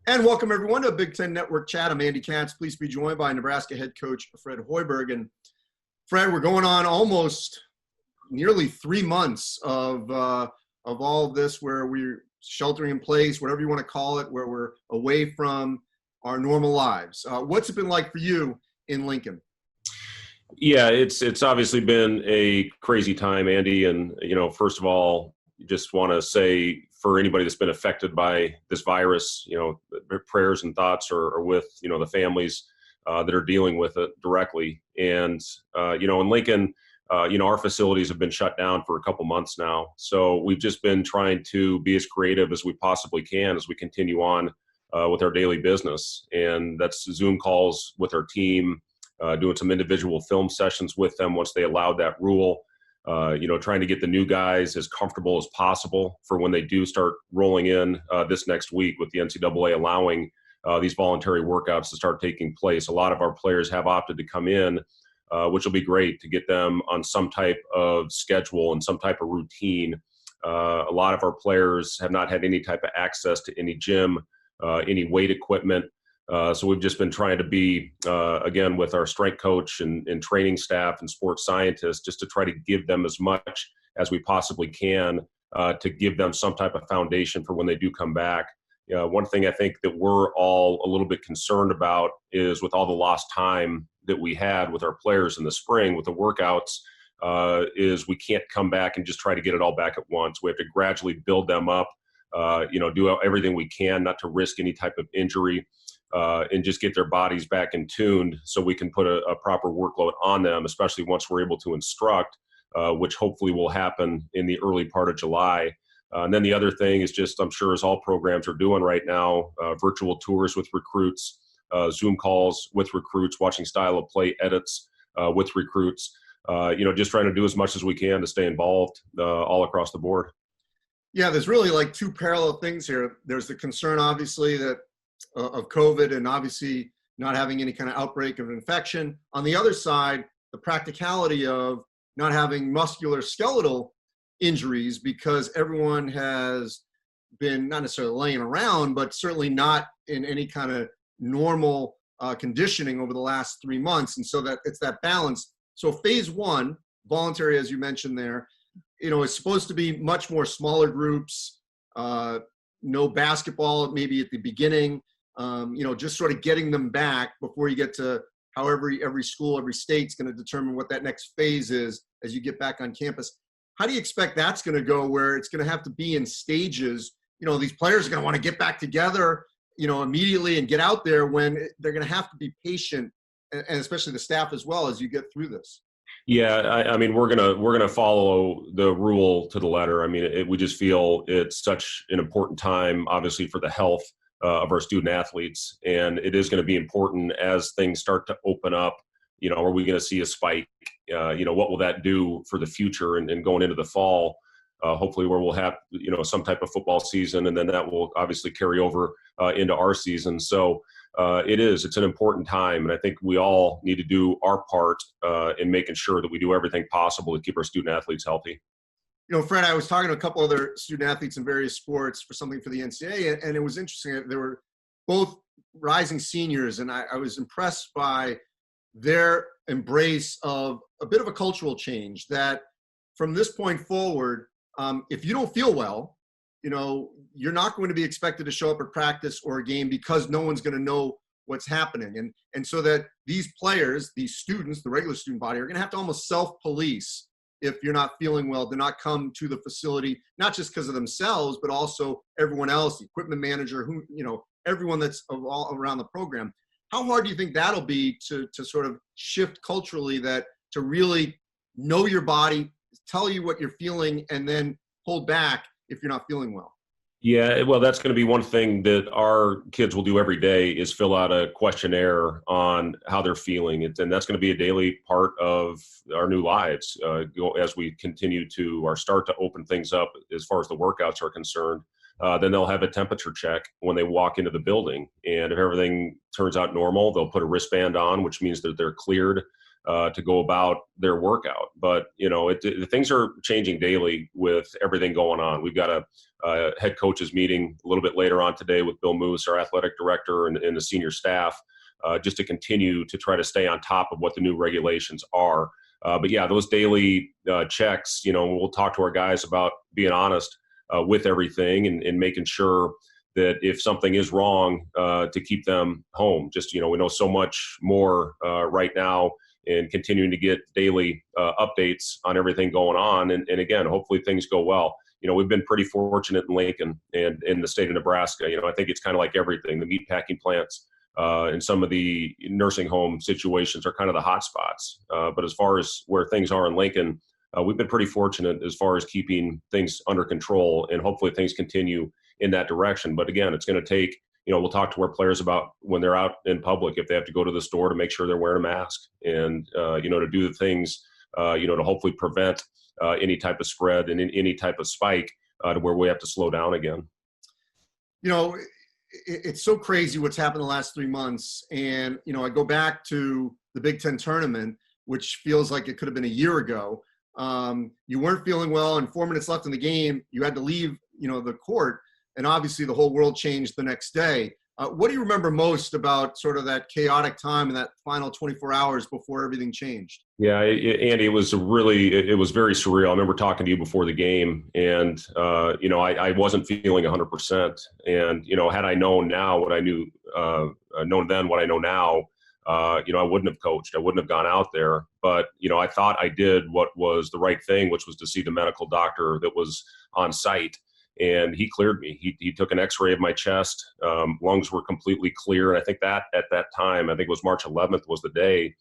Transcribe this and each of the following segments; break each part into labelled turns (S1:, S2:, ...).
S1: And welcome everyone to a Big Ten Network chat. I'm Andy Katz. Please be joined by Nebraska head coach Fred Hoiberg. And Fred, we're going on almost nearly 3 months of all of this, where we're sheltering in place, whatever you want to call it, where we're away from our normal lives. What's it been like for you in Lincoln?
S2: Yeah, it's obviously been a crazy time, Andy. And first of all, just want to say, for anybody that's been affected by this virus, prayers and thoughts are with, the families that are dealing with it directly. And, in Lincoln, our facilities have been shut down for a couple months now. So we've just been trying to be as creative as we possibly can as we continue on with our daily business. And that's Zoom calls with our team, doing some individual film sessions with them once they allowed that rule. Trying to get the new guys as comfortable as possible for when they do start rolling in this next week, with the NCAA allowing these voluntary workouts to start taking place. A lot of our players have opted to come in, which will be great to get them on some type of schedule and some type of routine. A lot of our players have not had any type of access to any gym, any weight equipment. So we've just been trying to be, again, with our strength coach and training staff and sports scientists, just to try to give them as much as we possibly can to give them some type of foundation for when they do come back. One thing I think that we're all a little bit concerned about is, with all the lost time that we had with our players in the spring with the workouts, is we can't come back and just try to get it all back at once. We have to gradually build them up, do everything we can not to risk any type of injury. And just get their bodies back in tuned so we can put a proper workload on them, especially once we're able to instruct, which hopefully will happen in the early part of July. And then the other thing is just, I'm sure as all programs are doing right now, virtual tours with recruits, Zoom calls with recruits, watching style of play edits with recruits, just trying to do as much as we can to stay involved all across the board.
S1: Yeah, there's really like two parallel things here. There's the concern, obviously, that of COVID, and obviously not having any kind of outbreak of infection. On the other side, the practicality of not having musculoskeletal injuries, because everyone has been not necessarily laying around, but certainly not in any kind of normal conditioning over the last 3 months. And so that it's that balance. So phase one, voluntary, as you mentioned there, is supposed to be much more smaller groups, no basketball maybe at the beginning, just sort of getting them back before you get to however every school, every state's going to determine what that next phase is as you get back on campus. How do you expect that's going to go, where it's going to have to be in stages? These players are going to want to get back together, immediately and get out there, when they're going to have to be patient, and especially the staff as well, as you get through this.
S2: Yeah, I mean, we're gonna follow the rule to the letter. I mean, we just feel it's such an important time, obviously, for the health of our student athletes, and it is going to be important as things start to open up. Are we going to see a spike? What will that do for the future and going into the fall? Hopefully, where we'll have some type of football season, and then that will obviously carry over into our season. So. It's an important time, and I think we all need to do our part in making sure that we do everything possible to keep our student athletes healthy.
S1: Fred, I was talking to a couple other student athletes in various sports for something for the NCAA, and it was interesting. They were both rising seniors, and I was impressed by their embrace of a bit of a cultural change, that from this point forward, if you don't feel well, you're not going to be expected to show up at practice or a game, because no one's going to know what's happening. And so that these players, these students, the regular student body, are going to have to almost self-police if you're not feeling well, to not come to the facility, not just because of themselves, but also everyone else, the equipment manager, everyone that's all around the program. How hard do you think that'll be to sort of shift culturally, that to really know your body, tell you what you're feeling, and then hold back if you're not feeling well?
S2: Yeah, well, that's going to be one thing that our kids will do every day, is fill out a questionnaire on how they're feeling. And that's going to be a daily part of our new lives as we continue to start to open things up as far as the workouts are concerned. Then they'll have a temperature check when they walk into the building. And if everything turns out normal, they'll put a wristband on, which means that they're cleared to go about their workout. But, things are changing daily with everything going on. We've got a head coaches meeting a little bit later on today with Bill Moose, our athletic director, and the senior staff, just to continue to try to stay on top of what the new regulations are. But yeah, those daily checks, we'll talk to our guys about being honest with everything and making sure that if something is wrong, to keep them home. Just, we know so much more right now, and continuing to get daily updates on everything going on. And again, hopefully things go well. We've been pretty fortunate in Lincoln and in the state of Nebraska. I think it's kind of like everything. The meatpacking plants and some of the nursing home situations are kind of the hot spots. But as far as where things are in Lincoln, we've been pretty fortunate as far as keeping things under control, and hopefully things continue in that direction. But again, it's going to take, we'll talk to our players about when they're out in public, if they have to go to the store, to make sure they're wearing a mask and, to do the things, to hopefully prevent any type of spread and any type of spike to where we have to slow down again.
S1: It's so crazy what's happened the last 3 months. And, I go back to the Big Ten tournament, which feels like it could have been a year ago. You weren't feeling well, and 4 minutes left in the game, you had to leave, the court. And obviously the whole world changed the next day. What do you remember most about sort of that chaotic time and that final 24 hours before everything changed?
S2: Yeah, Andy, it was very surreal. I remember talking to you before the game, and, I wasn't feeling 100%. And, had I known now what I knew, known then what I know now, I wouldn't have coached. I wouldn't have gone out there. But, I thought I did what was the right thing, which was to see the medical doctor that was on site. And he cleared me. He took an x-ray of my chest. Lungs were completely clear. And I think that at that time, I think it was March 11th was the day,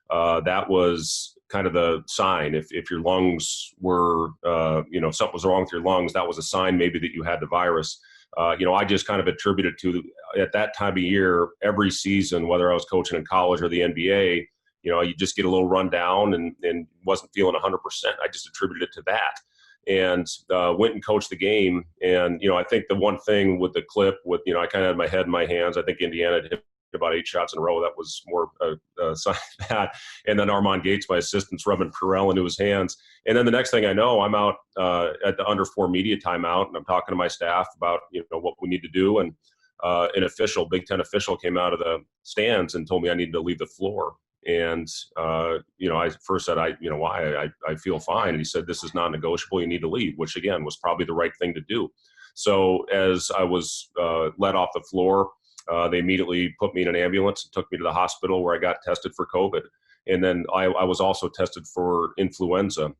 S2: that was kind of the sign. If your lungs were, something was wrong with your lungs, that was a sign maybe that you had the virus. I just kind of attributed to, at that time of year, every season, whether I was coaching in college or the NBA, you just get a little run down and wasn't feeling 100%. I just attributed it to that. And went and coached the game. And, I think the one thing with the clip with, I kind of had my head in my hands. I think Indiana had hit about 8 shots in a row. That was more a sign of that. And then Armand Gates, my assistant's rubbing Purell into his hands. And then the next thing I know, I'm out at the under 4 media timeout, and I'm talking to my staff about, what we need to do. And an Big Ten official came out of the stands and told me I needed to leave the floor. And, I first said, why? I feel fine. And he said, this is non-negotiable. You need to leave, which again was probably the right thing to do. So as I was let off the floor, they immediately put me in an ambulance and took me to the hospital, where I got tested for COVID. And then I was also tested for influenza.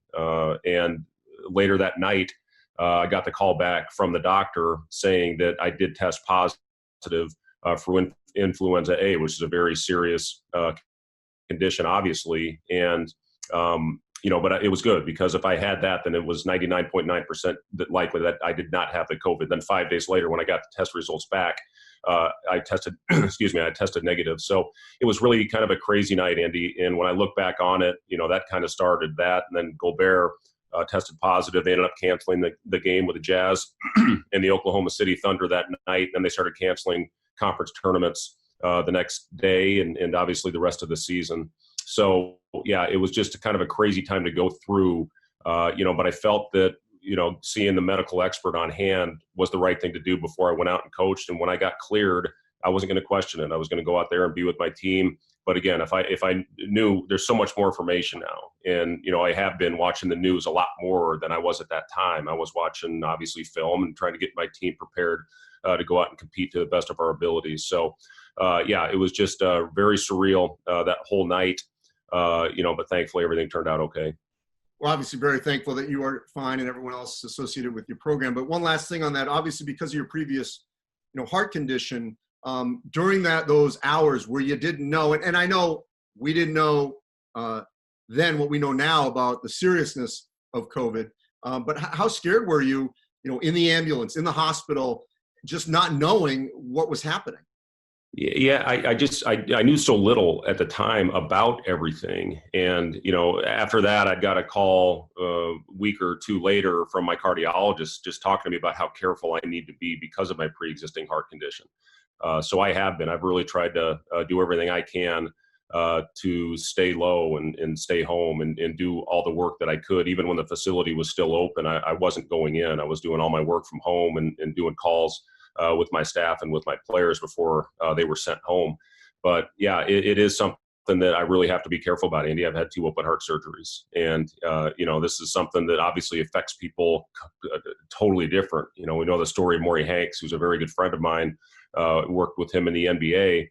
S2: And later that night, I got the call back from the doctor saying that I did test positive for influenza A, which is a very serious condition, obviously. And, but it was good, because if I had that, then it was 99.9% likely that I did not have the COVID. Then 5 days later, when I got the test results back, I tested, I tested negative. So it was really kind of a crazy night, Andy. And when I look back on it, that kind of started that. And then Gobert tested positive. They ended up canceling the game with the Jazz and the Oklahoma City Thunder that night. Then they started canceling conference tournaments the next day, and obviously the rest of the season. So yeah, it was just kind of a crazy time to go through, but I felt that, seeing the medical expert on hand was the right thing to do before I went out and coached. And when I got cleared, I wasn't going to question it. I was going to go out there and be with my team. But again, if I knew, there's so much more information now. And, I have been watching the news a lot more than I was at that time. I was watching, obviously, film and trying to get my team prepared to go out and compete to the best of our abilities. So, it was just very surreal that whole night, but thankfully everything turned out okay.
S1: We're obviously very thankful that you are fine and everyone else associated with your program. But one last thing on that, obviously, because of your previous, heart condition, during those hours where you didn't know, and I know we didn't know then what we know now about the seriousness of COVID, but how scared were you, in the ambulance, in the hospital, just not knowing what was happening?
S2: Yeah, I knew so little at the time about everything. And, after that, I got a call a week or two later from my cardiologist just talking to me about how careful I need to be because of my pre-existing heart condition. So I've really tried to do everything I can to stay low and stay home and do all the work that I could. Even when the facility was still open, I wasn't going in. I was doing all my work from home and doing calls with my staff and with my players before they were sent home. But yeah, it is something that I really have to be careful about, Andy. I've had 2 open heart surgeries, and this is something that obviously affects people totally different. We know the story of Maury Hanks, who's a very good friend of mine. Worked with him in the NBA.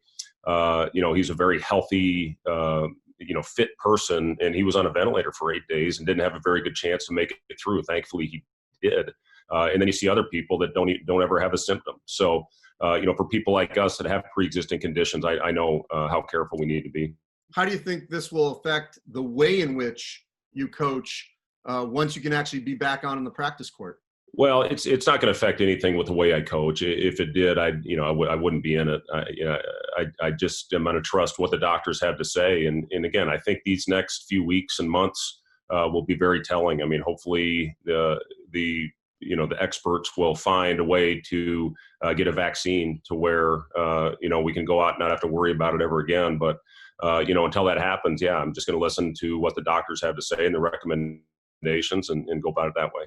S2: He's a very healthy, fit person, and he was on a ventilator for 8 days and didn't have a very good chance to make it through. Thankfully, he did. And then you see other people that don't ever have a symptom. So, for people like us that have pre-existing conditions, I know how careful we need to be.
S1: How do you think this will affect the way in which you coach once you can actually be back on in the practice court?
S2: Well, it's not going to affect anything with the way I coach. If it did, I wouldn't be in it. I just am going to trust what the doctors have to say. And again, I think these next few weeks and months will be very telling. I mean, hopefully the experts will find a way to get a vaccine to where we can go out and not have to worry about it ever again. But until that happens, I'm just going to listen to what the doctors have to say and the recommendations and go about it that way.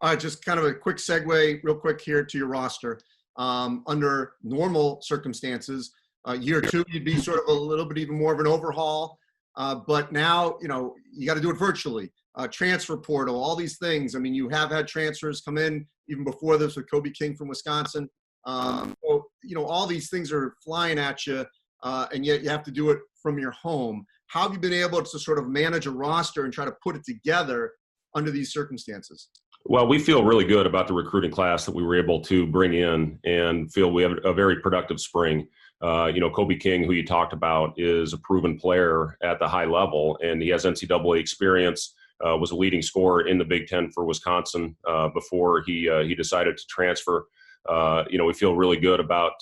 S1: All right, just kind of a quick segue real quick here to your roster. Under normal circumstances, year 2, you'd be sort of a little bit even more of an overhaul. But now, you got to do it virtually. Transfer portal, all these things. I mean, you have had transfers come in even before this with Kobe King from Wisconsin. All these things are flying at you, and yet you have to do it from your home. How have you been able to sort of manage a roster and try to put it together under these circumstances?
S2: Well, we feel really good about the recruiting class that we were able to bring in and feel we have a very productive spring. Kobe King, who you talked about, is a proven player at the high level, and he has NCAA experience, was a leading scorer in the Big Ten for Wisconsin before he decided to transfer. We feel really good about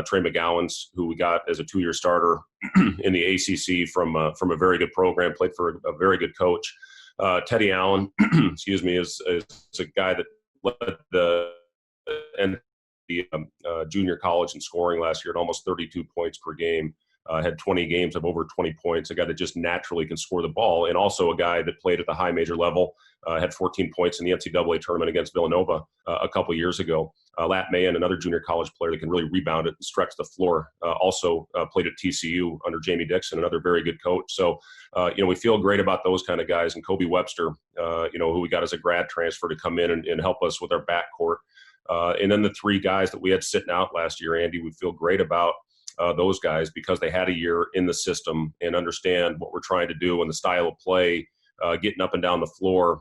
S2: Trey McGowan's, who we got as a 2-year starter in the ACC from a very good program, played for a very good coach. Teddy Allen, is a guy that led the junior college in scoring last year at almost 32 points per game. Had 20 games of over 20 points, a guy that just naturally can score the ball, and also a guy that played at the high major level, had 14 points in the NCAA tournament against Villanova a couple years ago. Lat Mayen, another junior college player that can really rebound it and stretch the floor, also played at TCU under Jamie Dixon, another very good coach. So, we feel great about those kind of guys. And Kobe Webster, who we got as a grad transfer to come in and help us with our backcourt. And then the 3 guys that we had sitting out last year, Andy, we feel great about those guys because they had a year in the system and understand what we're trying to do and the style of play, getting up and down the floor.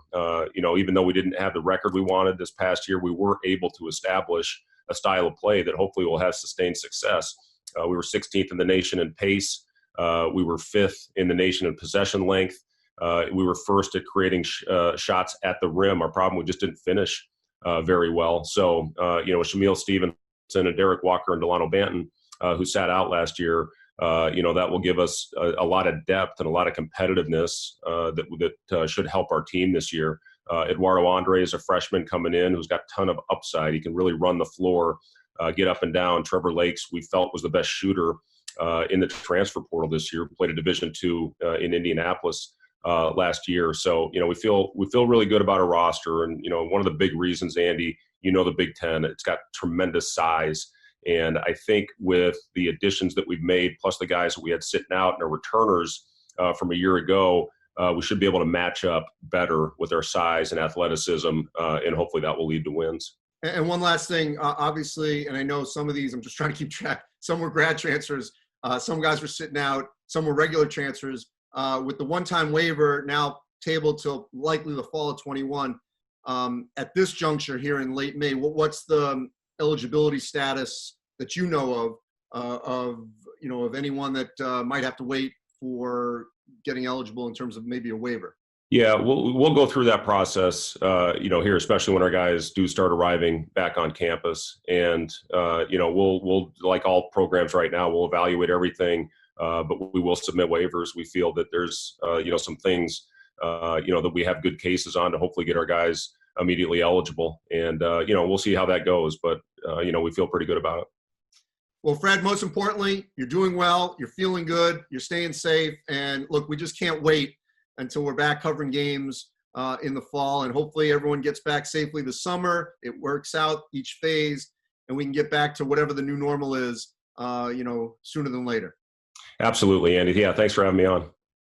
S2: Even though we didn't have the record we wanted this past year, we were able to establish a style of play that hopefully will have sustained success. We were 16th in the nation in pace. We were 5th in the nation in possession length. We were first at creating shots at the rim. Our problem, we just didn't finish very well. So, Shamil Stevenson and Derek Walker and Delano Banton, who sat out last year, that will give us a lot of depth and a lot of competitiveness that should help our team this year. Eduardo Andre is a freshman coming in who's got a ton of upside. He can really run the floor, get up and down. Trevor Lakes, we felt, was the best shooter in the transfer portal this year. Played a Division II in Indianapolis last year. So, we feel really good about our roster. And, one of the big reasons, Andy, the Big Ten, it's got tremendous size. And I think with the additions that we've made, plus the guys that we had sitting out and our returners from a year ago, we should be able to match up better with our size and athleticism, and hopefully that will lead to wins.
S1: And one last thing, obviously, and I know some of these, I'm just trying to keep track, some were grad transfers, some guys were sitting out, some were regular transfers. With the one-time waiver now tabled till likely the fall of 21, at this juncture here in late May, what's the eligibility status that of anyone that might have to wait for getting eligible in terms of maybe a waiver?
S2: Yeah, we'll go through that process, here, especially when our guys do start arriving back on campus. And, we'll, like all programs right now, we'll evaluate everything, but we will submit waivers. We feel that there's, some things, that we have good cases on to hopefully get our guys immediately eligible. And, we'll see how that goes. But, we feel pretty good about it.
S1: Well, Fred, most importantly, you're doing well, you're feeling good, you're staying safe, and look, we just can't wait until we're back covering games in the fall, and hopefully everyone gets back safely this summer. It works out each phase, and we can get back to whatever the new normal is, sooner than later.
S2: Absolutely, Andy. Yeah, thanks for having me on.